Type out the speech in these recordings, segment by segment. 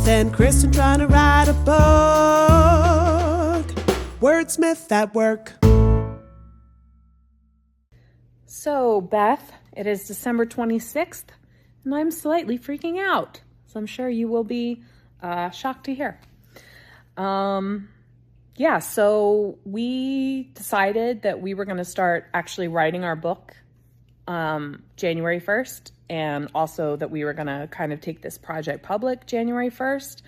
Beth and Cristin trying to write a book. Wordsmith at work. So, Beth, it is December 26th, and I'm slightly freaking out. So I'm sure you will be shocked to hear. So we decided that we were going to start actually writing our book January 1st, and also that we were going to kind of take this project public January 1st.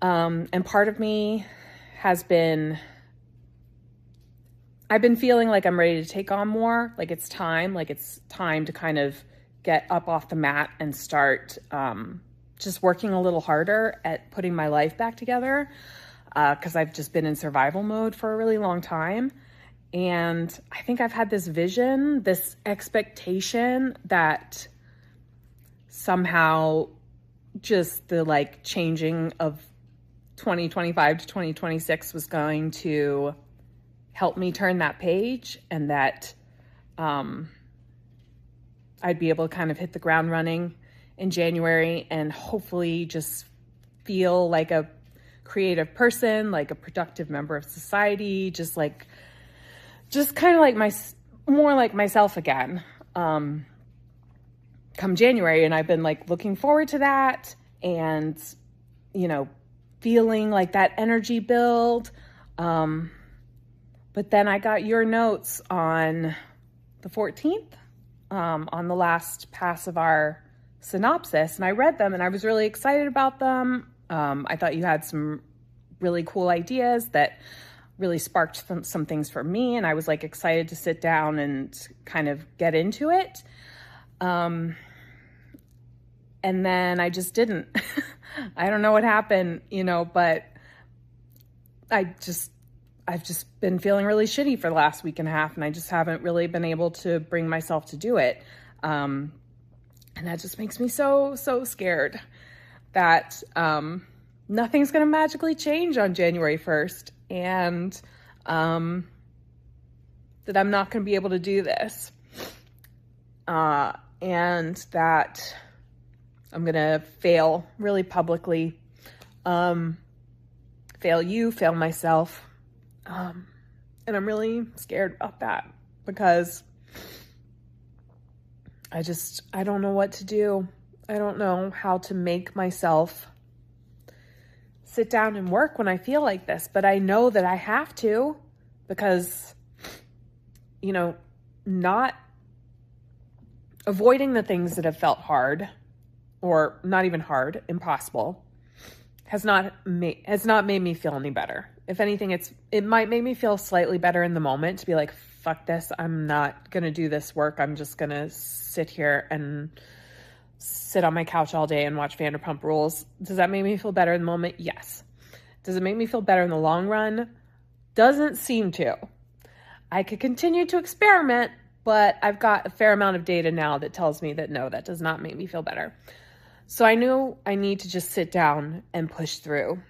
And part of me has been, I've been feeling like I'm ready to take on more, like it's time to kind of get up off the mat and start just working a little harder at putting my life back together, because I've just been in survival mode for a really long time. And I think I've had this vision, this expectation that somehow just the changing of 2025 to 2026 was going to help me turn that page, and that I'd be able to kind of hit the ground running in January and hopefully just feel like a creative person, like a productive member of society, just kind of more like myself again, come January. And I've been looking forward to that, and, feeling like that energy build. But then I got your notes on the 14th, on the last pass of our synopsis, and I read them and I was really excited about them. I thought you had some really cool ideas that really sparked some things for me, and I was excited to sit down and kind of get into it. And then I just didn't. I don't know what happened, but I've just been feeling really shitty for the last week and a half, and I just haven't really been able to bring myself to do it. And that just makes me so scared that nothing's going to magically change on January 1st, and that I'm not going to be able to do this. And that I'm going to fail really publicly, fail you, fail myself. And I'm really scared about that, because I don't know what to do. I don't know how to make myself sit down and work when I feel like this, but I know that I have to, because, not avoiding the things that have felt hard, or not even hard, impossible, has not made me feel any better. If anything, it might make me feel slightly better in the moment to be like, fuck this, I'm not going to do this work. I'm just going to sit here and sit on my couch all day and watch Vanderpump Rules. Does that make me feel better in the moment? Yes. Does it make me feel better in the long run? Doesn't seem to. I could continue to experiment, but I've got a fair amount of data now that tells me that no, that does not make me feel better. So I knew I need to just sit down and push through.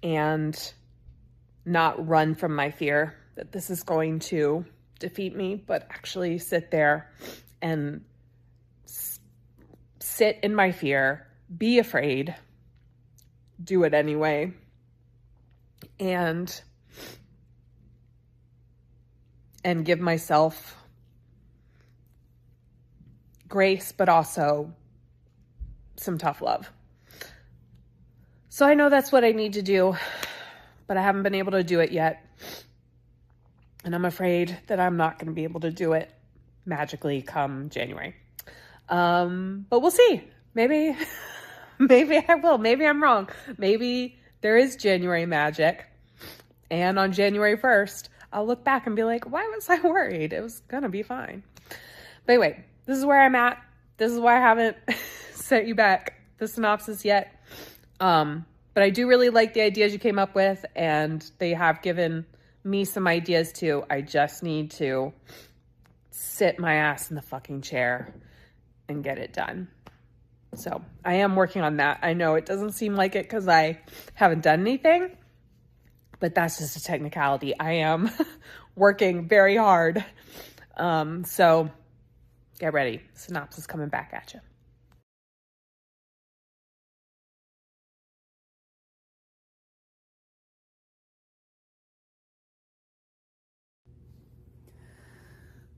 And not run from my fear that this is going to defeat me, but actually sit there and sit in my fear, be afraid, do it anyway, and give myself grace, but also some tough love. So I know that's what I need to do, but I haven't been able to do it yet. And I'm afraid that I'm not going to be able to do it magically come January. But we'll see. Maybe I will. Maybe I'm wrong. Maybe there is January magic. And on January 1st, I'll look back and be like, why was I worried? It was going to be fine. But anyway, this is where I'm at. This is why I haven't sent you back the synopsis yet. But I do really like the ideas you came up with, and they have given me some ideas too. I just need to sit my ass in the fucking chair and get it done. So I am working on that. I know it doesn't seem like it because I haven't done anything, but that's just a technicality. I am working very hard. So get ready. Synopsis coming back at you.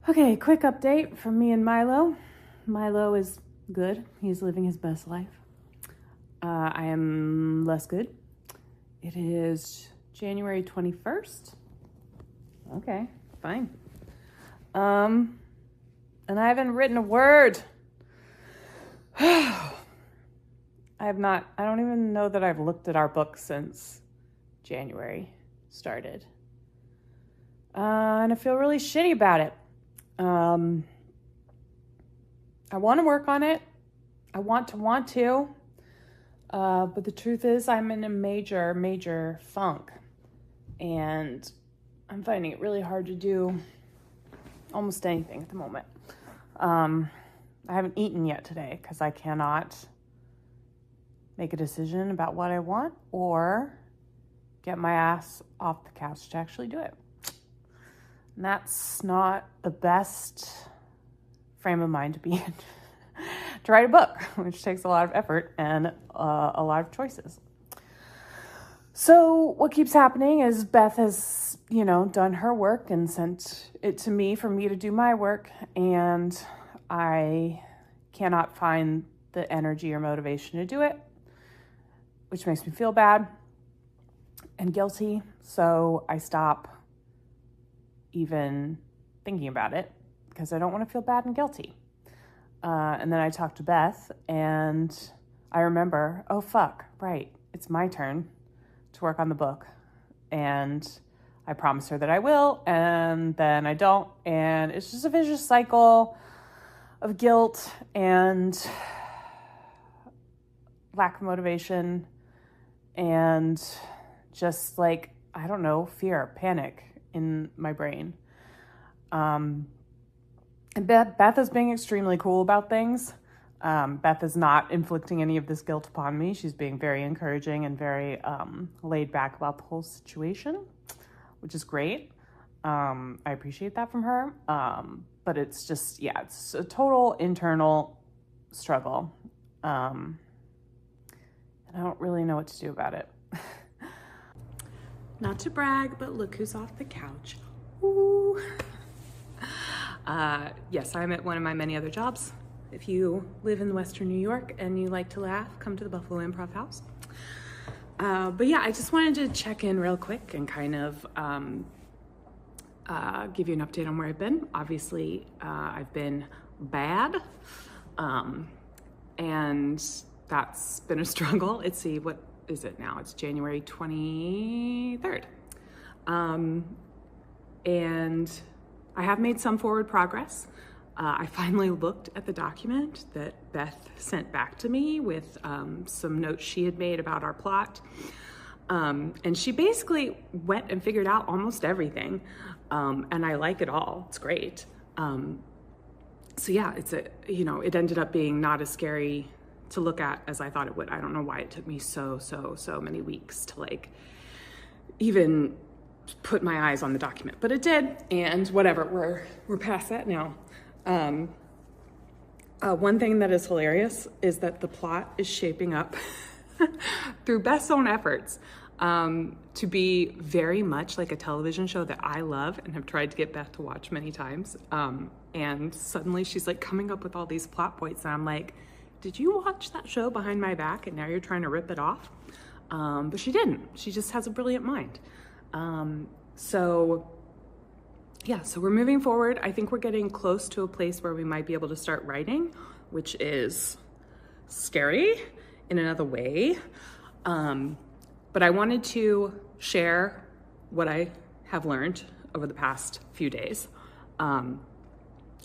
Okay, quick update from me and Milo. Milo is good. He's living his best life. I am less good. It is January 21st. Okay, fine. And I haven't written a word. I don't even know that I've looked at our book since January started. And I feel really shitty about it. I want to work on it. I want to. But the truth is I'm in a major funk. And I'm finding it really hard to do almost anything at the moment. I haven't eaten yet today because I cannot make a decision about what I want or get my ass off the couch to actually do it. And that's not the best frame of mind to be in to write a book, which takes a lot of effort and a lot of choices. So what keeps happening is Beth has, done her work and sent it to me for me to do my work, and I cannot find the energy or motivation to do it, which makes me feel bad and guilty. So I stop even thinking about it because I don't want to feel bad and guilty. And then I talked to Beth and I remember, oh fuck, right, it's my turn to work on the book. And I promised her that I will, and then I don't. And it's just a vicious cycle of guilt and lack of motivation and just fear, panic in my brain. And Beth is being extremely cool about things. Beth is not inflicting any of this guilt upon me. She's being very encouraging and very laid back about the whole situation, which is great. I appreciate that from her. But it's just, it's a total internal struggle. And I don't really know what to do about it. Not to brag, but look who's off the couch. Ooh. Yes, I'm at one of my many other jobs. If you live in Western New York and you like to laugh, come to the Buffalo Improv House. But yeah, I just wanted to check in real quick and kind of give you an update on where I've been. Obviously, I've been bad, and that's been a struggle. Let's see, what is it now? It's January 23rd. And I have made some forward progress. I finally looked at the document that Beth sent back to me with some notes she had made about our plot. And she basically went and figured out almost everything. And I like it all. It's great. So yeah, it ended up being not as scary to look at as I thought it would. I don't know why it took me so many weeks to even put my eyes on the document, but it did, and whatever, we're past that now. One thing that is hilarious is that the plot is shaping up through Beth's own efforts to be very much like a television show that I love and have tried to get Beth to watch many times. And suddenly she's coming up with all these plot points, and I'm like, did you watch that show behind my back and now you're trying to rip it off? But she didn't. She just has a brilliant mind. So we're moving forward. I think we're getting close to a place where we might be able to start writing, which is scary in another way. But I wanted to share what I have learned over the past few days. And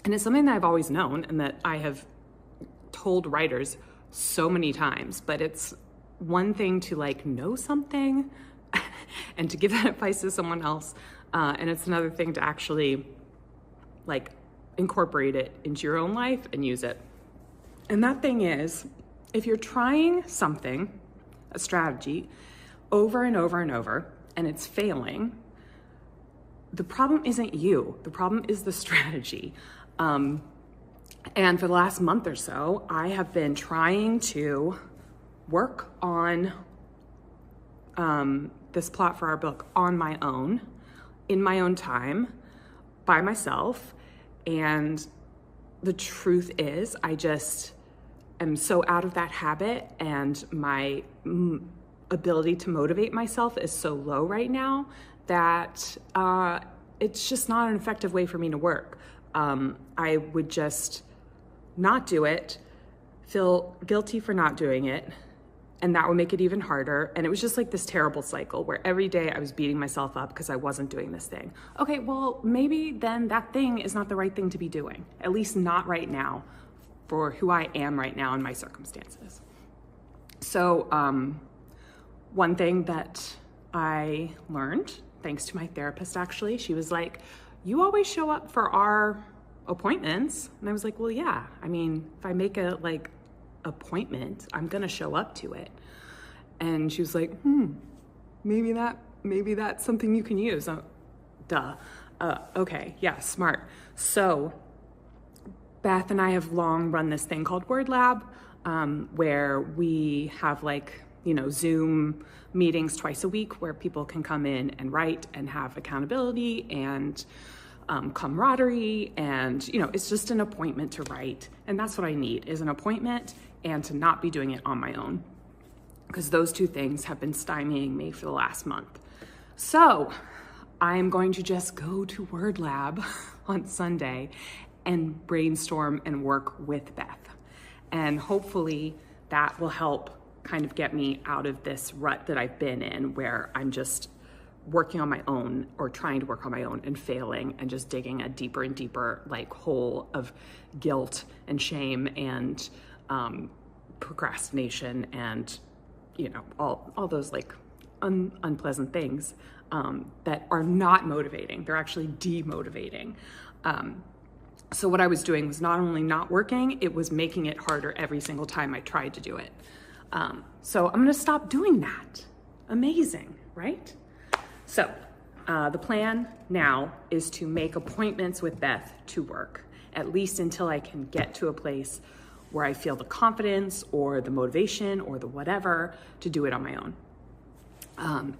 it's something that I've always known and that I have told writers so many times, but it's one thing to know something and to give that advice to someone else. And it's another thing to actually incorporate it into your own life and use it. And that thing is, if you're trying something, a strategy, over and over and over, and it's failing, the problem isn't you. The problem is the strategy. And for the last month or so, I have been trying to work on this plot for our book on my own, in my own time, by myself, And the truth is, I just am so out of that habit, and my ability to motivate myself is so low right now that it's just not an effective way for me to work. I would just not do it, feel guilty for not doing it, and that would make it even harder. And it was just like this terrible cycle where every day I was beating myself up because I wasn't doing this thing. Okay, well, maybe then that thing is not the right thing to be doing, at least not right now for who I am right now in my circumstances. So one thing that I learned, thanks to my therapist actually, she was like, you always show up for our appointments. And I was like, well, yeah, I mean, if I make a appointment, I'm gonna show up to it. And she was like, maybe that's something you can use. Okay, yeah, smart. So Beth and I have long run this thing called Word Lab, where we have Zoom meetings twice a week where people can come in and write and have accountability and camaraderie, and it's just an appointment to write. And that's what I need, is an appointment and to not be doing it on my own, because those two things have been stymieing me for the last month. So I'm going to just go to Word Lab on Sunday and brainstorm and work with Beth. And hopefully that will help kind of get me out of this rut that I've been in, where I'm just working on my own, or trying to work on my own and failing, and just digging a deeper and deeper hole of guilt and shame and procrastination and all those unpleasant things that are not motivating. They're actually demotivating. So what I was doing was not only not working, it was making it harder every single time I tried to do it. So I'm gonna stop doing that. Amazing, right? So the plan now is to make appointments with Beth to work, at least until I can get to a place where I feel the confidence or the motivation or the whatever to do it on my own.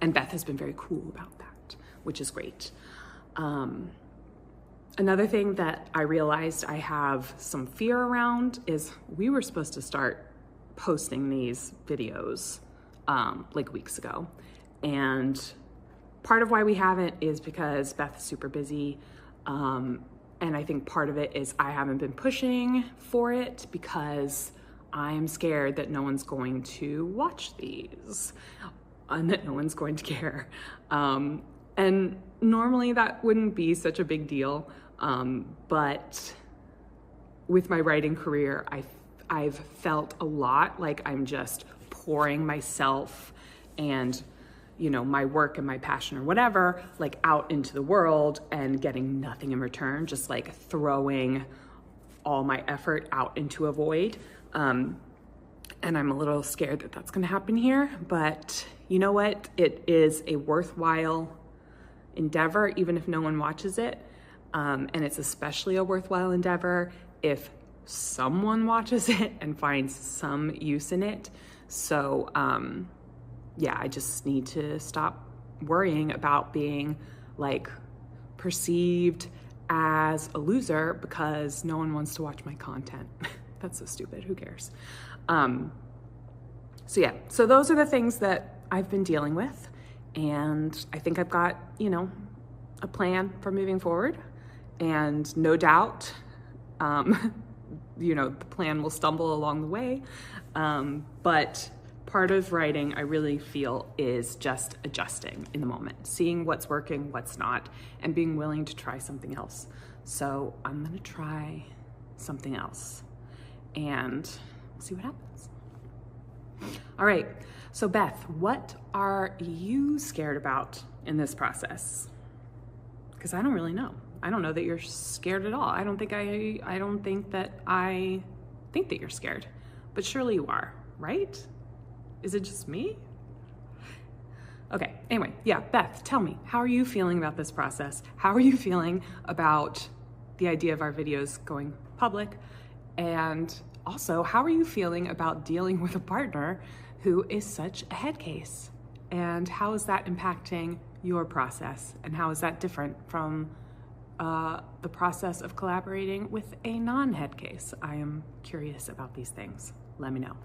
And Beth has been very cool about that, which is great. Another thing that I realized I have some fear around is we were supposed to start posting these videos weeks ago. And part of why we haven't is because Beth is super busy. And I think part of it is I haven't been pushing for it because I'm scared that no one's going to watch these and that no one's going to care. And normally that wouldn't be such a big deal. But with my writing career, I've felt a lot like I'm just pouring myself and my work and my passion or whatever, out into the world and getting nothing in return, just throwing all my effort out into a void. And I'm a little scared that that's gonna happen here, but you know what? It is a worthwhile endeavor, even if no one watches it. And it's especially a worthwhile endeavor if someone watches it and finds some use in it. So, yeah, I just need to stop worrying about being perceived as a loser because no one wants to watch my content. That's so stupid, who cares? So yeah, so those are the things that I've been dealing with. And I think I've got, a plan for moving forward. And no doubt, the plan will stumble along the way. But part of writing, I really feel, is just adjusting in the moment, seeing what's working, what's not, and being willing to try something else. So I'm gonna try something else and we'll see what happens. All right, so Beth, what are you scared about in this process? Because I don't really know. I don't know that you're scared at all. I don't think that I think that you're scared, but surely you are, right? Is it just me? Okay, anyway, yeah, Beth, tell me, how are you feeling about this process? How are you feeling about the idea of our videos going public? And also, how are you feeling about dealing with a partner who is such a head case? And how is that impacting your process? And how is that different from the process of collaborating with a non-head case. I am curious about these things. Let me know.